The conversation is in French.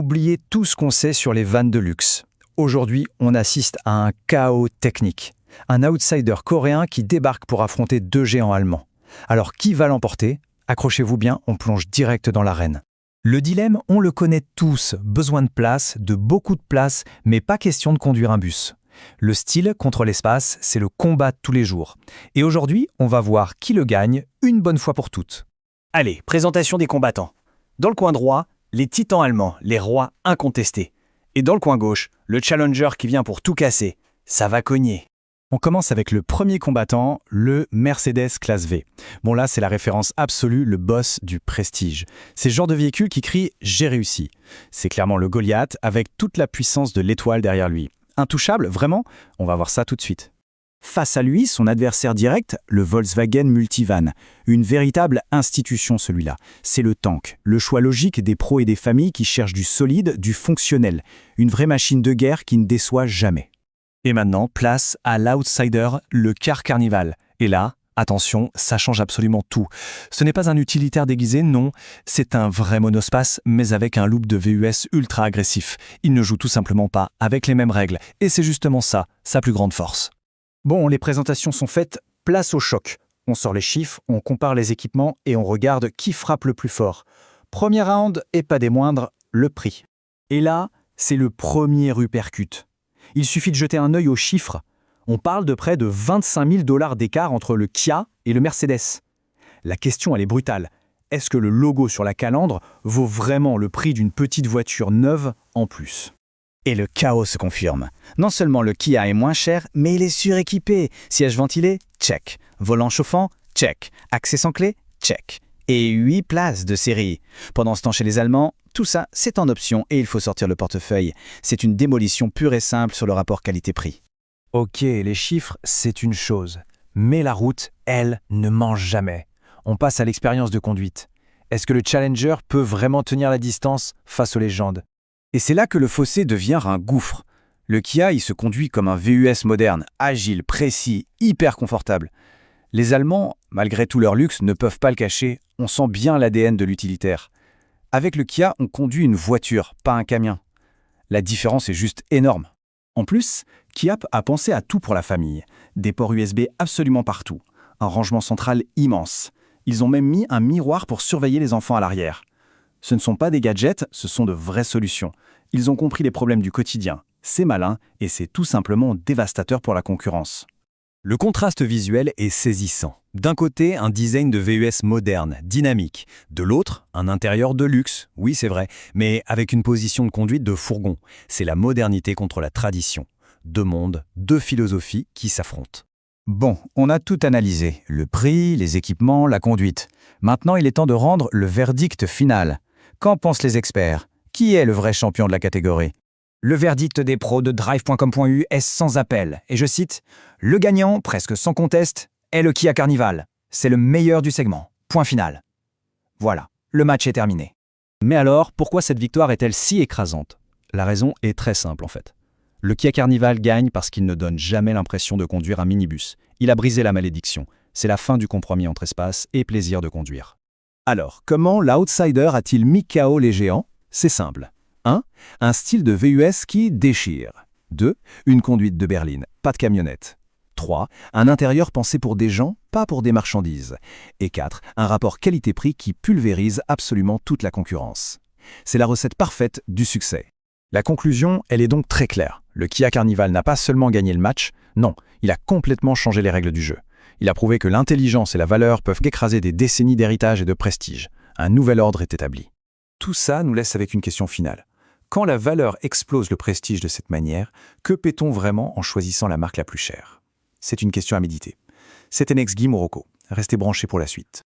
oubliez tout ce qu'on sait sur les vannes de luxe. Aujourd'hui, on assiste à un chaos technique. Un outsider coréen qui débarque pour affronter deux géants allemands. Alors qui va l'emporter? Accrochez-vous bien, on plonge direct dans l'arène. Le dilemme, on le connaît tous. Besoin de place, de beaucoup de place, mais pas question de conduire un bus. Le style contre l'espace, c'est le combat de tous les jours. Et aujourd'hui, on va voir qui le gagne une bonne fois pour toutes. Allez, présentation des combattants. Dans le coin droit, les titans allemands, les rois incontestés. Et dans le coin gauche, le challenger qui vient pour tout casser. Ça va cogner. On commence avec le premier combattant, le Mercedes classe V. Bon là, c'est la référence absolue, le boss du prestige. C'est ce genre de véhicule qui crie « J'ai réussi ». C'est clairement le Goliath avec toute la puissance de l'étoile derrière lui. Intouchable, vraiment? On va voir ça tout de suite. Face à lui, son adversaire direct, le Volkswagen Multivan. Une véritable institution celui-là. C'est le tank, le choix logique des pros et des familles qui cherchent du solide, du fonctionnel. Une vraie machine de guerre qui ne déçoit jamais. Et maintenant, place à l'outsider, le car Carnival. Et là, attention, ça change absolument tout. Ce n'est pas un utilitaire déguisé, non. C'est un vrai monospace, mais avec un look de VUS ultra agressif. Il ne joue tout simplement pas avec les mêmes règles. Et c'est justement ça, sa plus grande force. Bon, les présentations sont faites, place au choc. On sort les chiffres, on compare les équipements et on regarde qui frappe le plus fort. Premier round, et pas des moindres, le prix. Et là, c'est le premier uppercut. Il suffit de jeter un œil aux chiffres. On parle de près de 25 000 $ d'écart entre le Kia et le Mercedes. La question, elle est brutale. Est-ce que le logo sur la calandre vaut vraiment le prix d'une petite voiture neuve en plus? Et le chaos se confirme. Non seulement le Kia est moins cher, mais il est suréquipé. Siège ventilé? Check. Volant chauffant? Check. Accès sans clé? Check. Et 8 places de série. Pendant ce temps chez les Allemands, tout ça, c'est en option et il faut sortir le portefeuille. C'est une démolition pure et simple sur le rapport qualité-prix. Ok, les chiffres, c'est une chose. Mais la route, elle, ne mange jamais. On passe à l'expérience de conduite. Est-ce que le Challenger peut vraiment tenir la distance face aux légendes? Et c'est là que le fossé devient un gouffre. Le Kia, il se conduit comme un VUS moderne, agile, précis, hyper confortable. Les Allemands, malgré tout leur luxe, ne peuvent pas le cacher. On sent bien l'ADN de l'utilitaire. Avec le Kia, on conduit une voiture, pas un camion. La différence est juste énorme. En plus, Kia a pensé à tout pour la famille. Des ports USB absolument partout. Un rangement central immense. Ils ont même mis un miroir pour surveiller les enfants à l'arrière. Ce ne sont pas des gadgets, ce sont de vraies solutions. Ils ont compris les problèmes du quotidien. C'est malin et c'est tout simplement dévastateur pour la concurrence. Le contraste visuel est saisissant. D'un côté, un design de VUS moderne, dynamique. De l'autre, un intérieur de luxe, oui c'est vrai, mais avec une position de conduite de fourgon. C'est la modernité contre la tradition. Deux mondes, deux philosophies qui s'affrontent. Bon, on a tout analysé. Le prix, les équipements, la conduite. Maintenant, il est temps de rendre le verdict final. Qu'en pensent les experts? Qui est le vrai champion de la catégorie? Le verdict des pros de drive.com.u est sans appel. Et je cite, « Le gagnant, presque sans conteste, est le Kia Carnival. C'est le meilleur du segment. Point final. » Voilà, le match est terminé. Mais alors, pourquoi cette victoire est-elle si écrasante? La raison est très simple en fait. Le Kia Carnival gagne parce qu'il ne donne jamais l'impression de conduire un minibus. Il a brisé la malédiction. C'est la fin du compromis entre espace et plaisir de conduire. Alors, comment l'outsider a-t-il mis KO les géants? C'est simple. 1. Un style de VUS qui déchire. 2. Une conduite de berline, pas de camionnette. 3. Un intérieur pensé pour des gens, pas pour des marchandises. Et 4. Un rapport qualité-prix qui pulvérise absolument toute la concurrence. C'est la recette parfaite du succès. La conclusion, elle est donc très claire. Le Kia Carnival n'a pas seulement gagné le match, non, il a complètement changé les règles du jeu. Il a prouvé que l'intelligence et la valeur peuvent écraser des décennies d'héritage et de prestige. Un nouvel ordre est établi. Tout ça nous laisse avec une question finale. Quand la valeur explose le prestige de cette manière, que paie-t-on vraiment en choisissant la marque la plus chère? C'est une question à méditer. C'était Next Guy Morocco. Restez branchés pour la suite.